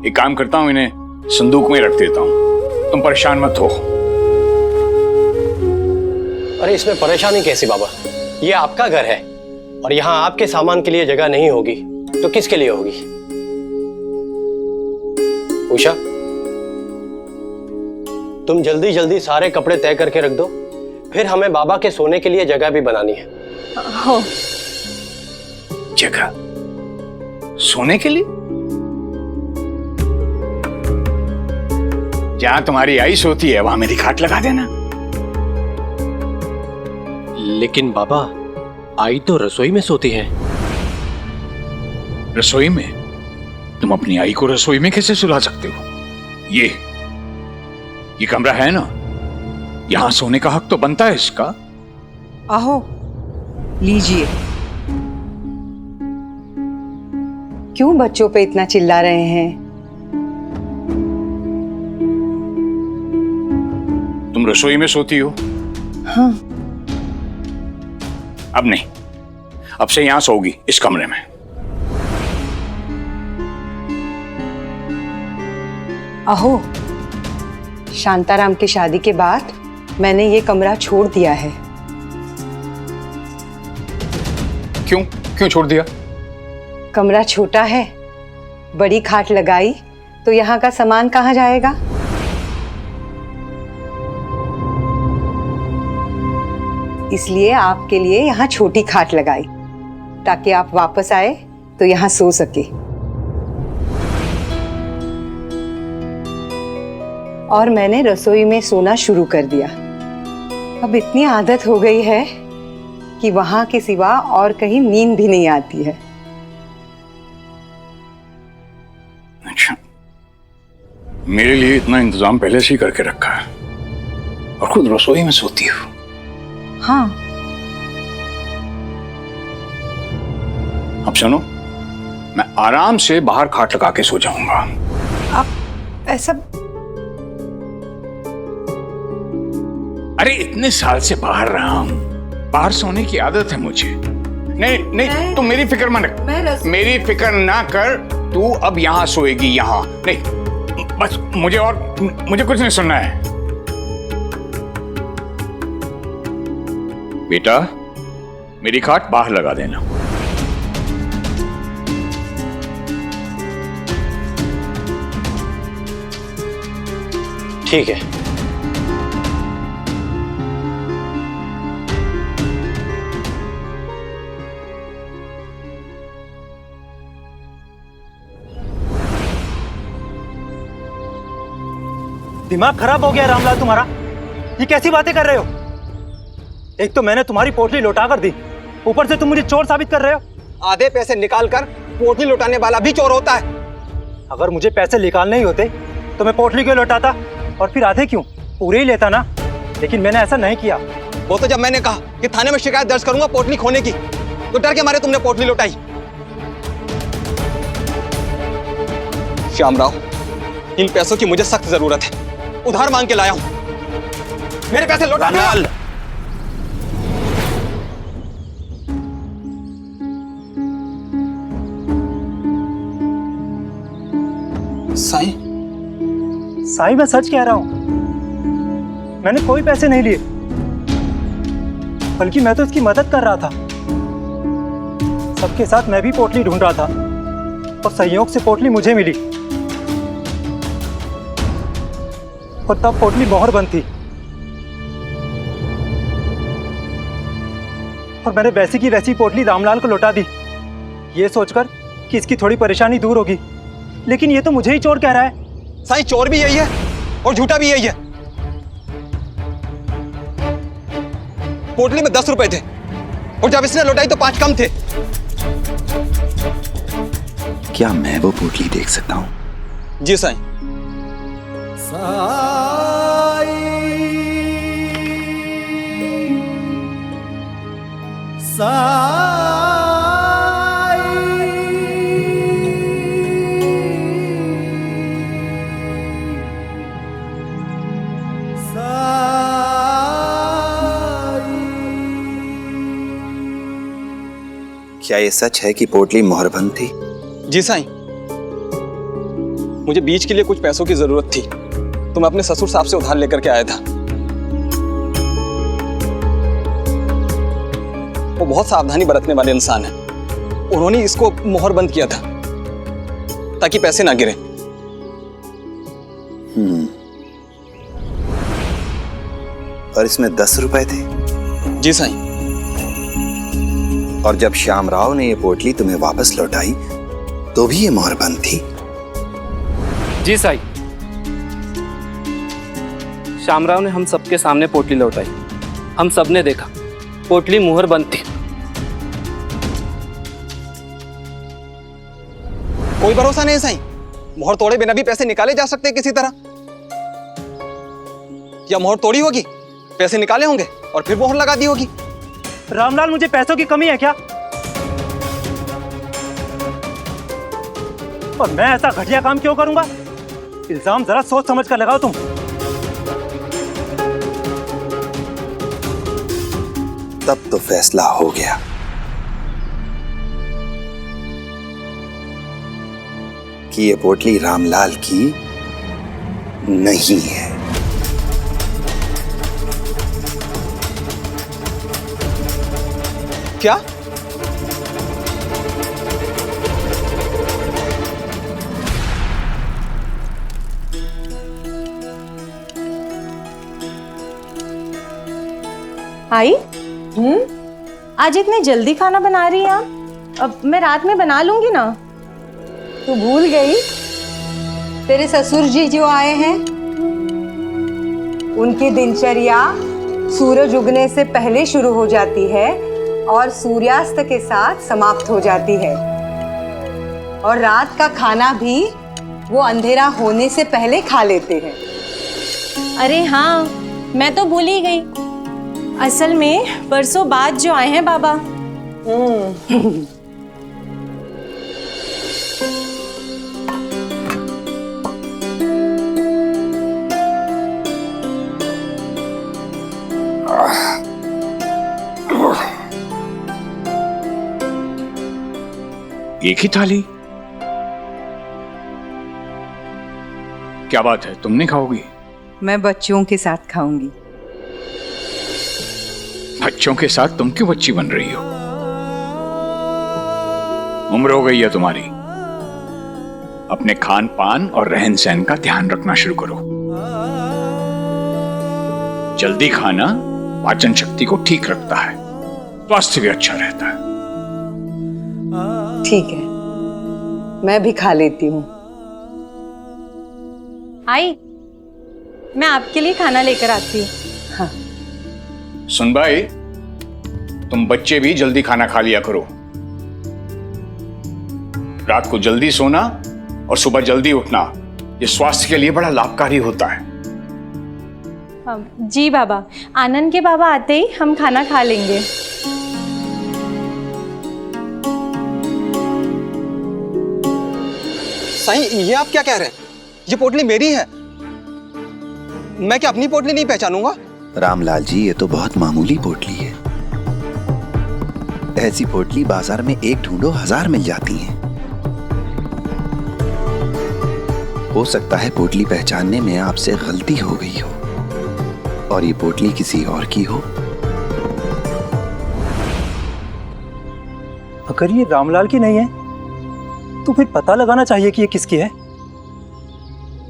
एक काम करता हूं, इन्हें संदूक में रख देता हूं, तुम परेशान मत हो। अरे इसमें परेशानी कैसी बाबा? ये आपका घर है और यहाँ आपके सामान के लिए जगह नहीं होगी तो किसके लिए होगी? उषा, तुम जल्दी जल्दी सारे कपड़े तय करके रख दो, फिर हमें बाबा के सोने के लिए जगह भी बनानी है। हो। जगह सोने के लिए? जहां तुम्हारी आई सोती है वहां मेरी खाट लगा देना। लेकिन बाबा, आई तो रसोई में सोती है। रसोई में? तुम अपनी आई को रसोई में कैसे सुला सकते हो? ये कमरा है ना, यहां सोने का हक तो बनता है इसका। आहो, लीजिए। क्यों बच्चों पे इतना चिल्ला रहे हैं? तुम रसोई में सोती हो? हाँ। अब नहीं, अब से यहां सोगी, इस कमरे में। आहो, शांताराम की शादी के बाद मैंने ये कमरा छोड़ दिया है। क्यों छोड़ दिया? कमरा छोटा है, बड़ी खाट लगाई तो यहाँ का सामान कहाँ जाएगा? इसलिए आपके लिए यहाँ छोटी खाट लगाई ताकि आप वापस आए तो यहाँ सो सके। और मैंने रसोई में सोना शुरू कर दिया। अब इतनी आदत हो गई है कि वहां के सिवा और कहीं नींद भी नहीं आती है। अच्छा, मेरे लिए इतना इंतजाम पहले से ही करके रखा है और खुद रसोई में सोती हो? हाँ। अब सुनो, मैं आराम से बाहर खाट लगा के सो जाऊंगा। आप ऐसा अरे इतने साल से बाहर रहा हूं, बाहर सोने की आदत है मुझे। नहीं नहीं, तू मेरी फिक्र मत कर, मेरी फिक्र ना कर। तू अब यहाँ सोएगी, यहाँ नहीं। बस मुझे कुछ नहीं सुनना है। बेटा, मेरी खाट बाहर लगा देना। ठीक है। दिमाग खराब हो गया रामलाल तुम्हारा, ये कैसी बातें कर रहे हो? एक तो मैंने तुम्हारी पोटली लौटा कर दी, ऊपर से तुम मुझे चोर साबित कर रहे हो। आधे पैसे निकालकर पोटली लौटाने वाला भी चोर होता है। अगर मुझे पैसे निकालने ही होते तो मैं पोटली क्यों लौटाता, और फिर आधे क्यों, पूरे ही लेता ना। लेकिन मैंने ऐसा नहीं किया। वो तो जब मैंने कहा कि थाने में शिकायत दर्ज करूंगा पोटली खोने की, तो डर के मारे तुमने पोटली लौटाई। श्यामराव, इन पैसों की मुझे सख्त जरूरत है, उधार मांग के लाया हूं, मेरे पैसे लौटा दो। साईं, मैं सच कह रहा हूं, मैंने कोई पैसे नहीं लिए, बल्कि मैं तो इसकी मदद कर रहा था। सबके साथ मैं भी पोटली ढूंढ रहा था और संयोग से पोटली मुझे मिली, और तब पोटली मोहर बंद थी, और मैंने वैसी की वैसी पोटली रामलाल को लौटा दी, ये सोचकर कि इसकी थोड़ी परेशानी दूर होगी। लेकिन ये तो मुझे ही चोर कह रहा है। साईं, चोर भी यही है और झूठा भी यही है। पोटली में 10 रुपए थे और जब इसने लौटाई तो 5 कम थे। क्या मैं वो पोटली देख सकता हूं? जी साईं। क्या ये सच है कि पोटली मोहरबंद थी? जी साईं, मुझे बीच के लिए कुछ पैसों की जरूरत थी, तो मैं अपने ससुर साहब से उधार लेकर के आया था। वो बहुत सावधानी बरतने वाले इंसान हैं। उन्होंने इसको मोहर बंद किया था ताकि पैसे ना गिरे। और इसमें 10 रुपए थे? जी साईं। और जब श्यामराव ने ये पोटली तुम्हें वापस लौटाई तो भी ये मोहर बंद थी? जी साईं, श्यामराव ने हम सबके सामने पोटली लौटाई, हम सबने देखा पोटली मुहर बंद थी। कोई भरोसा नहीं है साईं, मोहर तोड़े बिना भी पैसे निकाले जा सकते हैं किसी तरह। या मोहर तोड़ी होगी, पैसे निकाले होंगे और फिर मोहर लगा दी होगी। रामलाल, मुझे पैसों की कमी है क्या? और मैं ऐसा घटिया काम क्यों करूंगा? इल्जाम जरा सोच समझ कर लगाओ तुम। तब तो फैसला हो गया। कि ये पोटली रामलाल की नहीं है। क्या? आई? आज इतने जल्दी खाना बना रही हैं आप? अब मैं रात में बना लूंगी ना। तू भूल गई तेरे ससुर जी जो आए हैं, उनकी दिनचर्या सूरज उगने से पहले शुरू हो जाती है और सूर्यास्त के साथ समाप्त हो जाती है, और रात का खाना भी वो अंधेरा होने से पहले खा लेते हैं। अरे हाँ, मैं तो भूल ही गई। असल में परसों बाद जो आए हैं बाबा। एक ही थाली? क्या बात है, तुम नहीं खाओगी? मैं बच्चों के साथ खाऊंगी। बच्चों के साथ तुम क्यों बच्ची बन रही हो? उम्र हो गई है तुम्हारी। अपने खान पान और रहन सहन का ध्यान रखना शुरू करो। जल्दी खाना पाचन शक्ति को ठीक रखता है, स्वास्थ्य भी अच्छा रहता है। ठीक है, मैं भी खा लेती हूँ। आई, मैं आपके लिए खाना लेकर आती हूँ। हाँ। सुन भाई, तुम बच्चे भी जल्दी खाना खा लिया करो। रात को जल्दी सोना और सुबह जल्दी उठना, ये स्वास्थ्य के लिए बड़ा लाभकारी होता है। जी बाबा, आनंद के बाबा आते ही हम खाना खा लेंगे। साईं, ये आप क्या कह रहे हैं? ये पोटली मेरी है। मैं क्या अपनी पोटली नहीं पहचानूंगा? रामलाल जी, ये तो बहुत मामूली पोटली है। ऐसी पोटली बाजार में एक ढूंढो 1000 मिल जाती हैं। हो सकता है पोटली पहचानने में आपसे गलती हो गई हो और ये पोटली किसी और की हो। अगर ये रामलाल की नहीं है तो फिर पता लगाना चाहिए कि ये किसकी है।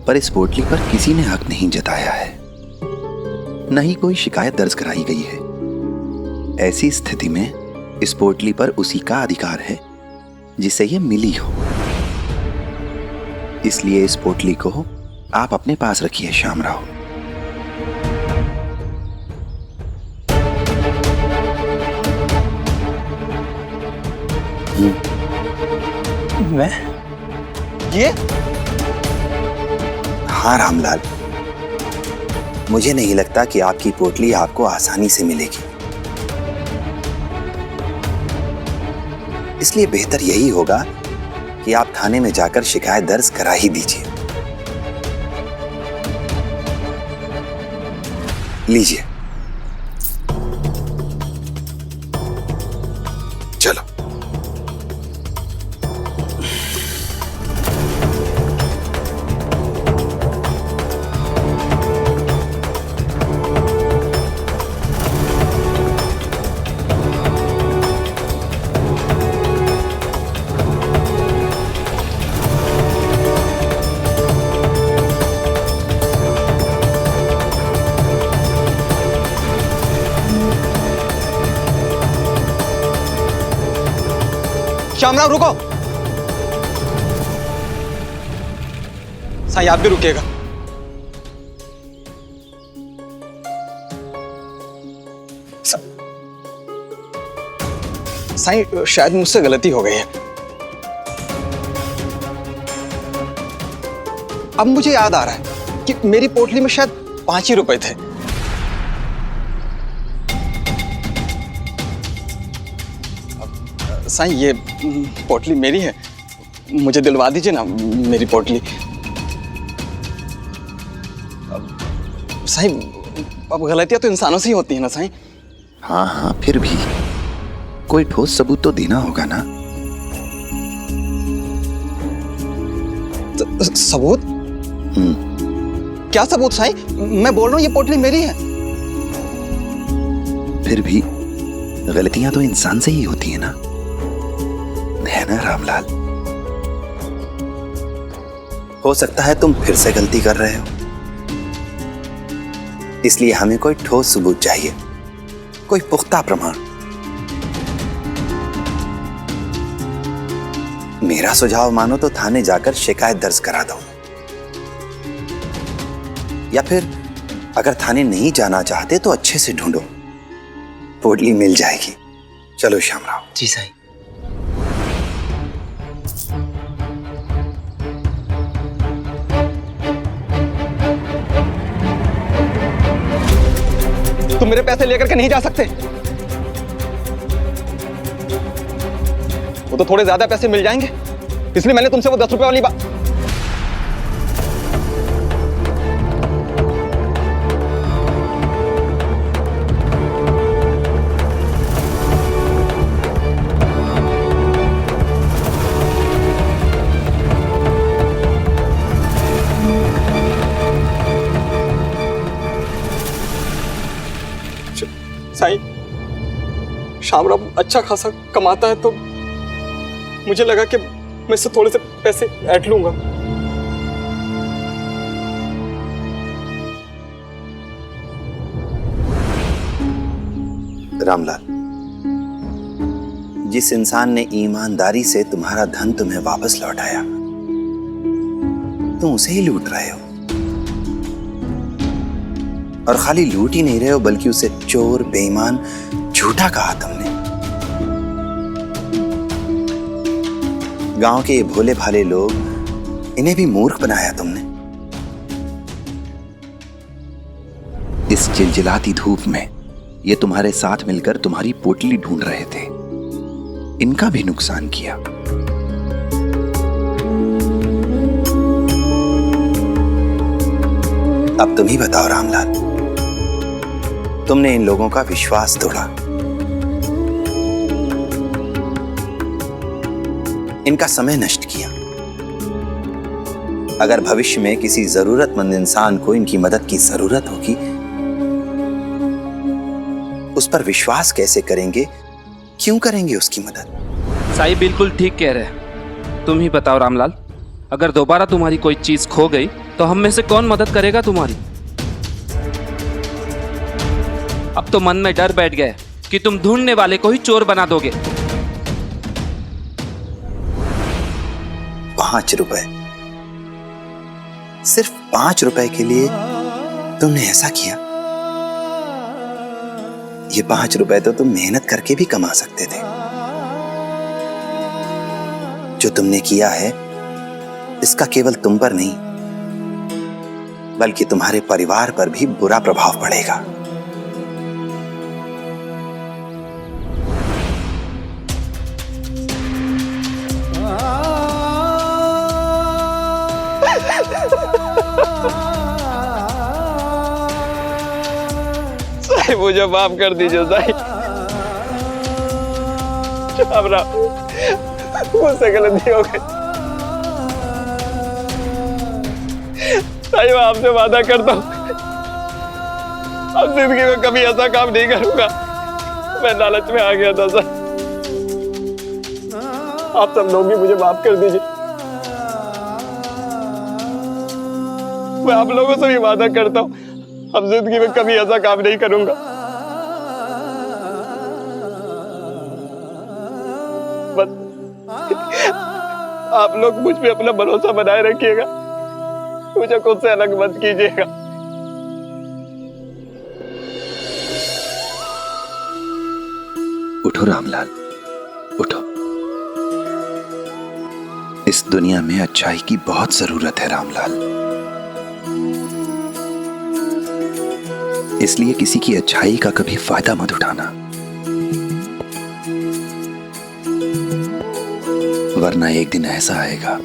पर इस पोटली पर किसी ने हक नहीं जताया है, न ही कोई शिकायत दर्ज कराई गई है। ऐसी स्थिति में इस पोटली पर उसी का अधिकार है जिसे ये मिली हो। इसलिए इस पोटली को आप अपने पास रखिए श्यामराव। मैं ये? हाँ रामलाल, मुझे नहीं लगता कि आपकी पोटली आपको आसानी से मिलेगी। इसलिए बेहतर यही होगा कि आप थाने में जाकर शिकायत दर्ज करा ही दीजिए। लीजिए, चलो। श्यामराव, रुको। साईं, आप भी रुकिएगा। साईं, शायद मुझसे गलती हो गई है। अब मुझे याद आ रहा है कि मेरी पोटली में शायद 5 ही रुपए थे। साईं, ये पोटली मेरी है, मुझे दिलवा दीजिए ना मेरी पोटली। साईं, अब गलतियां तो इंसानों से ही होती है ना साईं। हाँ हाँ, फिर भी कोई ठोस सबूत तो देना होगा ना। सबूत? क्या सबूत साईं? मैं बोल रहा हूं ये पोटली मेरी है। फिर भी गलतियां तो इंसान से ही होती है ना रामलाल। हो सकता है तुम फिर से गलती कर रहे हो, इसलिए हमें कोई ठोस सबूत चाहिए, कोई पुख्ता प्रमाण। मेरा सुझाव मानो तो थाने जाकर शिकायत दर्ज करा दो, या फिर अगर थाने नहीं जाना चाहते तो अच्छे से ढूंढो, पोटली मिल जाएगी। चलो श्यामराव। जी साईं। तुम मेरे पैसे लेकर के नहीं जा सकते। वो तो थोड़े ज्यादा पैसे मिल जाएंगे, इसलिए मैंने तुमसे वो 10 रुपए वाली बात। श्यामराव अच्छा खासा कमाता है, तो मुझे लगा कि मैं इससे थोड़े से पैसे ऐंठ लूंगा। रामलाल, जिस इंसान ने ईमानदारी से तुम्हारा धन तुम्हें वापस लौटाया, तुम उसे ही लूट रहे हो। और खाली लूट ही नहीं रहे हो, बल्कि उसे चोर, बेईमान, झूठा कहा तुमने। गांव के ये भोले भाले लोग, इन्हें भी मूर्ख बनाया तुमने। इस चिलचिलाती धूप में ये तुम्हारे साथ मिलकर तुम्हारी पोटली ढूंढ रहे थे, इनका भी नुकसान किया। अब तुम ही बताओ रामलाल, तुमने इन लोगों का विश्वास तोड़ा, इनका समय नष्ट किया। अगर भविष्य में किसी जरूरतमंद इंसान को इनकी मदद की जरूरत होगी, उस पर विश्वास कैसे करेंगे? क्यों करेंगे उसकी मदद? साईं बिल्कुल ठीक कह रहे। तुम ही बताओ रामलाल, अगर दोबारा तुम्हारी कोई चीज खो गई तो हम में से कौन मदद करेगा तुम्हारी? अब तो मन में डर बैठ गया कि तुम ढूंढने वाले को ही चोर बना दोगे। 5 रुपए, सिर्फ 5 रुपए के लिए तुमने ऐसा किया? ये 5 रुपए तो तुम मेहनत करके भी कमा सकते थे। जो तुमने किया है, इसका केवल तुम पर नहीं, बल्कि तुम्हारे परिवार पर भी बुरा प्रभाव पड़ेगा। साईं मुझे माफ कर दीजिए साईं। श्यामराव, मुझसे गलती हो गई। साईं मैं आपसे वादा करता हूँ, अब जिंदगी में कभी ऐसा काम नहीं करूंगा। मैं लालच में आ गया था सर। आप सब लोग भी मुझे माफ कर दीजिए। मैं आप लोगों से भी वादा करता हूँ, अब जिंदगी में कभी ऐसा काम नहीं करूंगा। बस आप लोग मुझ पे अपना भरोसा बनाए रखिएगा, मुझे खुद से अलग मत कीजिएगा। उठो रामलाल, उठो। इस दुनिया में अच्छाई की बहुत जरूरत है रामलाल, इसलिए किसी की अच्छाई का कभी फायदा मत उठाना, वरना एक दिन ऐसा आएगा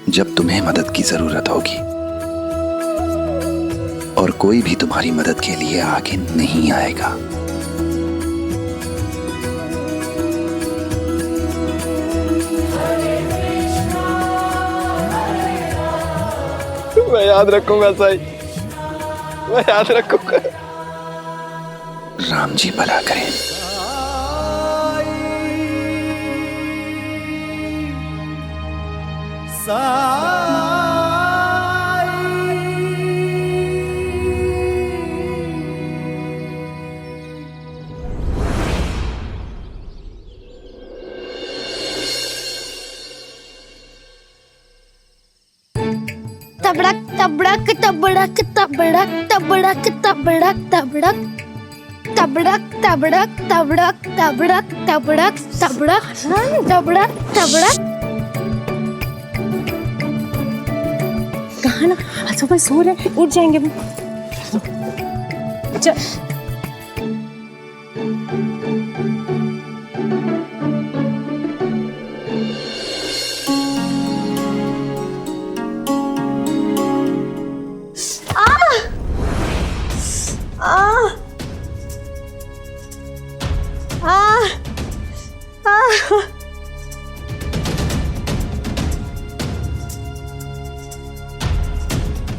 जब तुम्हें मदद की जरूरत होगी और कोई भी तुम्हारी मदद के लिए आगे नहीं आएगा। मैं याद रखूंगा साईं, मैं याद रखूंगा। राम जी भला करें। तबड़क तबड़क तबड़क तबड़क तबड़क तबड़क तबड़क तबड़क तबड़क तबड़क तबड़क तबड़क तबड़क तबड़क तबड़क। कहा ना सुबह सो रहे, उठ जाएंगे वो।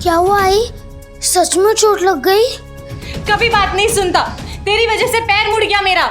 क्या हुआ आई? सच में चोट लग गई? कभी बात नहीं सुनता। तेरी वजह से पैर मुड़ गया मेरा।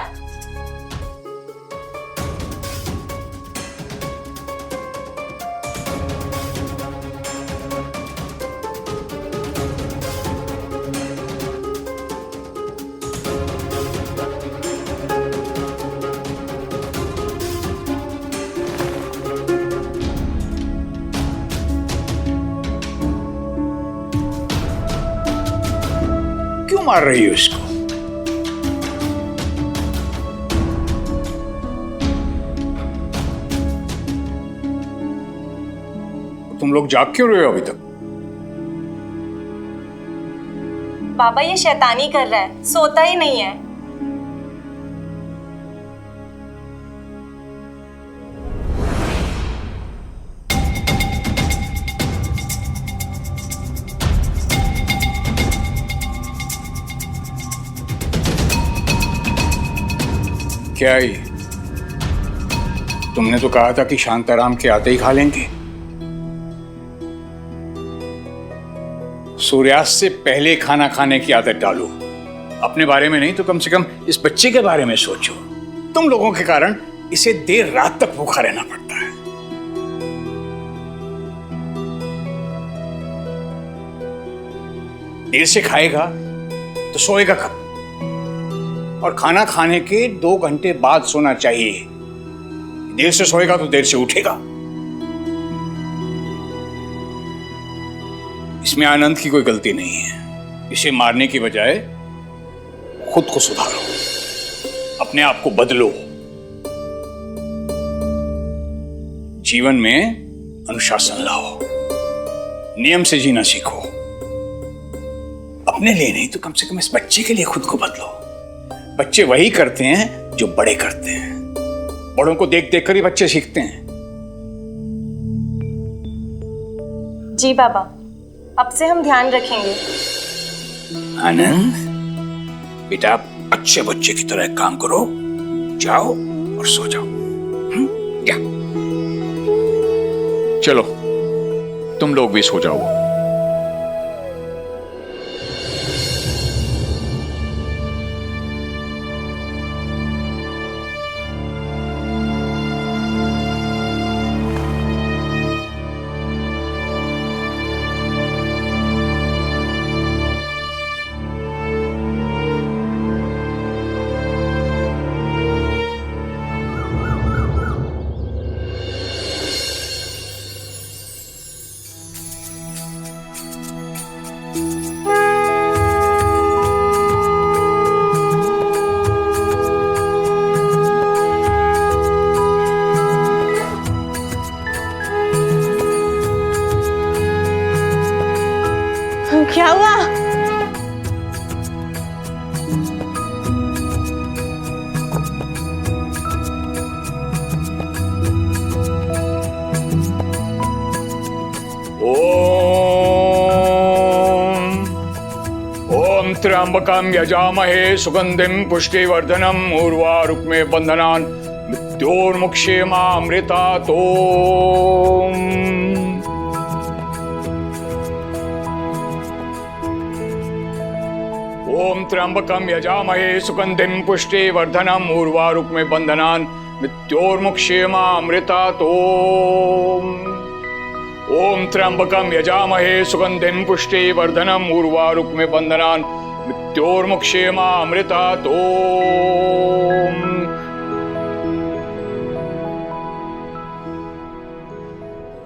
क्यों मार रही हो इसको? तुम लोग जाग क्यों रहे हो अभी तक? बाबा ये शैतानी कर रहा है, सोता ही नहीं है। क्या ये? तुमने तो कहा था कि शांताराम के आते ही खा लेंगे। सूर्यास्त से पहले खाना खाने की आदत डालो। अपने बारे में नहीं तो कम से कम इस बच्चे के बारे में सोचो। तुम लोगों के कारण इसे देर रात तक भूखा रहना पड़ता है। देर से खाएगा तो सोएगा कब? और खाना खाने के 2 घंटे बाद सोना चाहिए। देर से सोएगा तो देर से उठेगा। इसमें आनंद की कोई गलती नहीं है। इसे मारने की बजाय खुद को सुधारो, अपने आप को बदलो। जीवन में अनुशासन लाओ, नियम से जीना सीखो। अपने लिए नहीं तो कम से कम इस बच्चे के लिए खुद को बदलो। बच्चे वही करते हैं जो बड़े करते हैं। बड़ों को देख देख कर ही बच्चे सीखते हैं। जी बाबा, अब से हम ध्यान रखेंगे। आनंद बेटा, अच्छे बच्चे की तरह काम करो। जाओ और सो जाओ। क्या? चलो तुम लोग भी सो जाओ। क्या हुआ? ओम त्र्यंबकं यजामहे सुगंधिं पुष्टिवर्धनम् उर्वारुक्मे बंधनान् मृत्योर्मुक्षेमामृतात्। ओम त्र्यंबकं यजामहे सुगंधिं पुष्टिवर्धनम् उर्वारुक्मे बंधनान् मृत्योर्मुक्षेमामृतात्। ओम त्र्यंबकं यजामहे सुगंधिं पुष्टिवर्धनम् उर्वारुक्मे बंधनान् मृत्योर्मुक्षेमामृतात्।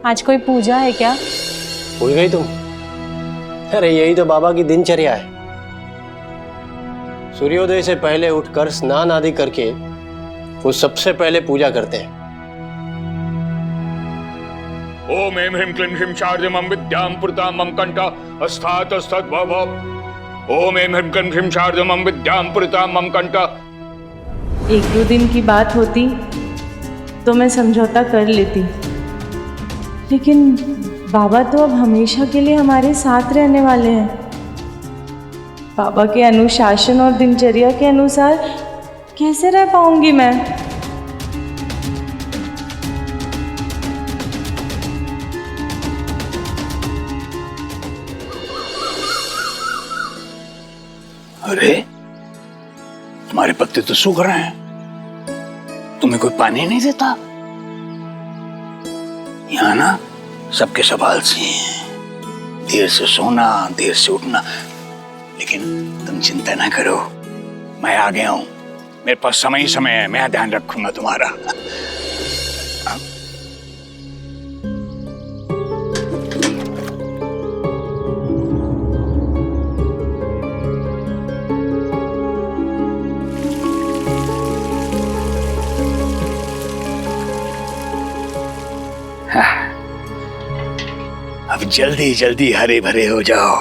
आज कोई पूजा है क्या? भूल गई तुम? अरे यही तो बाबा की दिनचर्या है। सूर्योदय से पहले उठकर स्नान आदि करके वो सबसे पहले पूजा करते हैं। ओम ऐं ह्रीं क्लीं श्रीं शारदेमं विद्यां पुरतां मम कंठा अस्तात् अस्तात् भव। ओम ऐं ह्रीं क्लीं श्रीं शारदेमं विद्यां पुरतां मम कंठा। 1-2 दिन की बात होती तो मैं समझौता कर लेती, लेकिन बाबा तो अब हमेशा के लिए हमारे साथ रहने वाले हैं। बाबा के अनुशासन और दिनचर्या के अनुसार कैसे रह पाऊंगी मैं? अरे तुम्हारे पत्ते तो सूख रहे हैं, तुम्हें कोई पानी नहीं देता? यहाँ ना सबके सवाल से हैं, देर से सोना, देर से उठना, लेकिन तुम चिंता ना करो, मैं आ गया हूं, मेरे पास समय ही समय है, मैं ध्यान रखूंगा तुम्हारा। अब जल्दी जल्दी हरे भरे हो जाओ।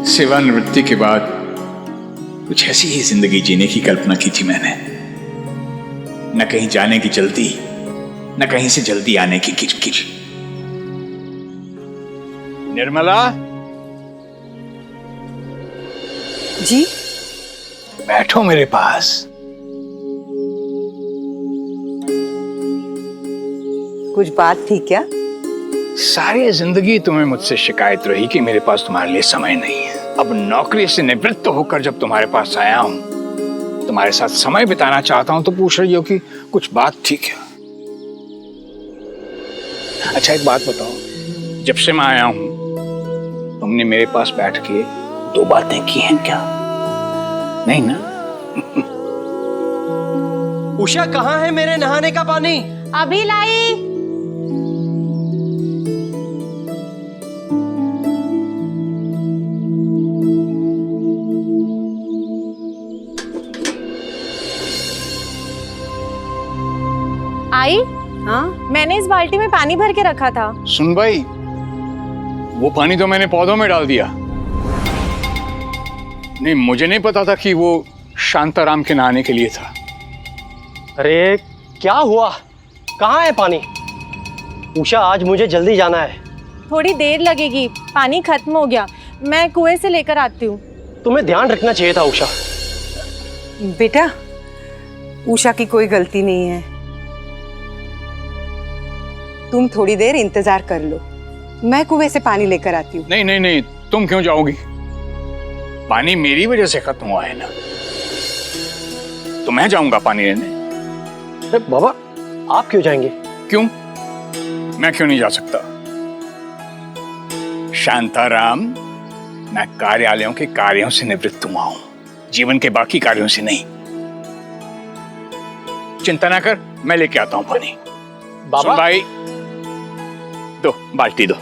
सेवानिवृत्ति के बाद कुछ ऐसी ही जिंदगी जीने की कल्पना की थी मैंने, न कहीं जाने की जल्दी, न कहीं से जल्दी आने की किरकिर। निर्मला जी, बैठो मेरे पास। कुछ बात थी क्या? सारी जिंदगी तुम्हें मुझसे शिकायत रही कि मेरे पास तुम्हारे लिए समय नहीं है। अब नौकरी से निवृत्त होकर जब तुम्हारे पास आया हूं, तुम्हारे साथ समय बिताना चाहता हूं, तो पूछ रही हो कि कुछ बात थी क्या? अच्छा एक बात बताओ, जब से मैं आया हूं तुमने मेरे पास बैठ के 2 बातें की हैं क्या? नहीं ना? उषा, कहाँ है मेरे नहाने का पानी? अभी लाई। आई? हाँ, मैंने इस बाल्टी में पानी भर के रखा था। सुन भाई, वो पानी तो मैंने पौधों में डाल दिया। नहीं, मुझे नहीं पता था कि वो शांताराम के नहाने के लिए था। अरे क्या हुआ? कहाँ है पानी? उषा, आज मुझे जल्दी जाना है। थोड़ी देर लगेगी, पानी खत्म हो गया, मैं कुएं से लेकर आती हूँ। तुम्हें ध्यान रखना चाहिए था उषा। बेटा, उषा की कोई गलती नहीं है, तुम थोड़ी देर इंतजार कर लो, मैं कुएं से पानी लेकर आती हूँ। नहीं नहीं नहीं, तुम क्यों जाओगी? पानी मेरी वजह से खत्म हुआ है ना, तो मैं जाऊंगा पानी लेने। अरे बाबा, आप क्यों जाएंगे? क्यों? मैं क्यों नहीं जा सकता? शांताराम, मैं कार्यालयों के कार्यों से निवृत्त हुआ हूं, जीवन के बाकी कार्यों से नहीं। चिंता ना कर, मैं लेके आता हूं पानी। बाबा, सुन भाई, दो बाल्टी दो,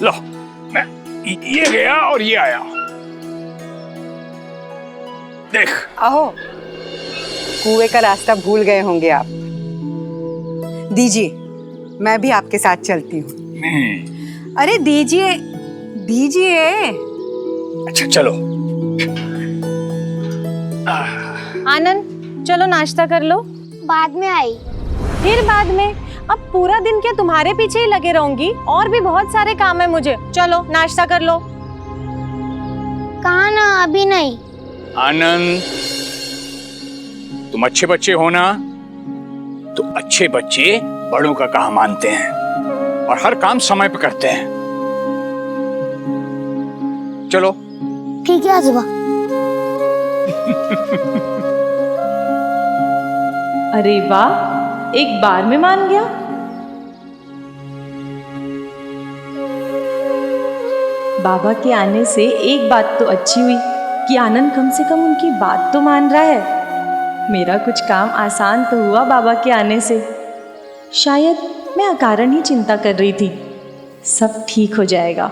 लो। मैं ये गया और ये आया, देख। आहो, कुएं का रास्ता भूल गए होंगे आप। दीजिए, मैं भी आपके साथ चलती हूँ। अरे दीजिए दीजिए। अच्छा चलो। आनंद, चलो नाश्ता कर लो। बाद में आई। फिर बाद में? अब पूरा दिन क्या तुम्हारे पीछे ही लगे रहूंगी? और भी बहुत सारे काम है मुझे। चलो नाश्ता कर लो। कहाँ ना, अभी नहीं। आनंद, तुम अच्छे बच्चे हो ना, तो अच्छे बच्चे बड़ों का कहा मानते हैं और हर काम समय पे करते हैं। चलो। ठीक है आजोबा। अरे वाह, एक बार में मान गया। बाबा के आने से एक बात तो अच्छी हुई कि आनंद कम से कम उनकी बात तो मान रहा है। मेरा कुछ काम आसान तो हुआ बाबा के आने से। शायद मैं अकारण ही चिंता कर रही थी। सब ठीक हो जाएगा।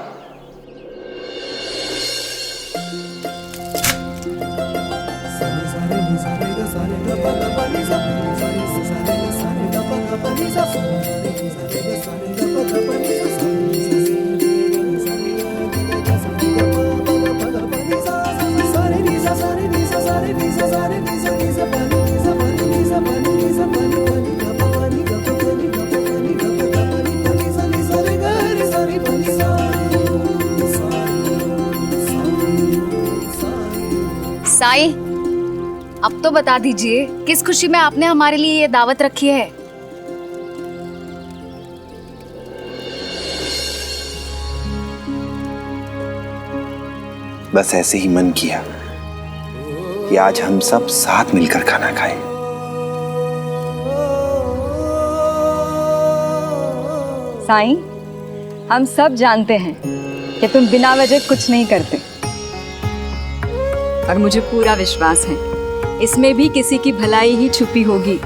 साई, अब तो बता दीजिए किस खुशी में आपने हमारे लिए ये दावत रखी है? बस ऐसे ही मन किया कि आज हम सब साथ मिलकर खाना खाएं। साईं, हम सब जानते हैं कि तुम बिना वजह कुछ नहीं करते, और मुझे पूरा विश्वास है इसमें भी किसी की भलाई ही छुपी होगी।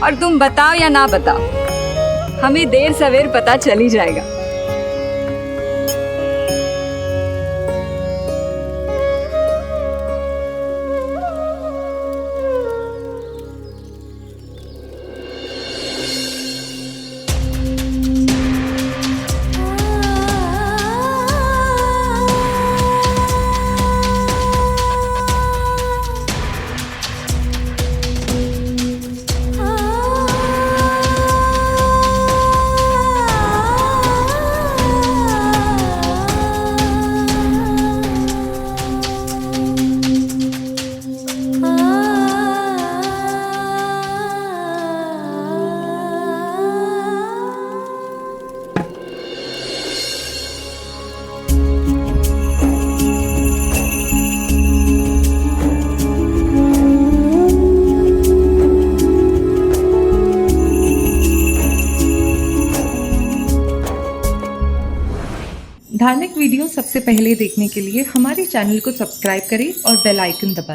और तुम बताओ या ना बताओ, हमें देर सवेर पता चल ही जाएगा। धार्मिक वीडियो सबसे पहले देखने के लिए हमारे चैनल को सब्सक्राइब करें और बेल आइकन दबाएं।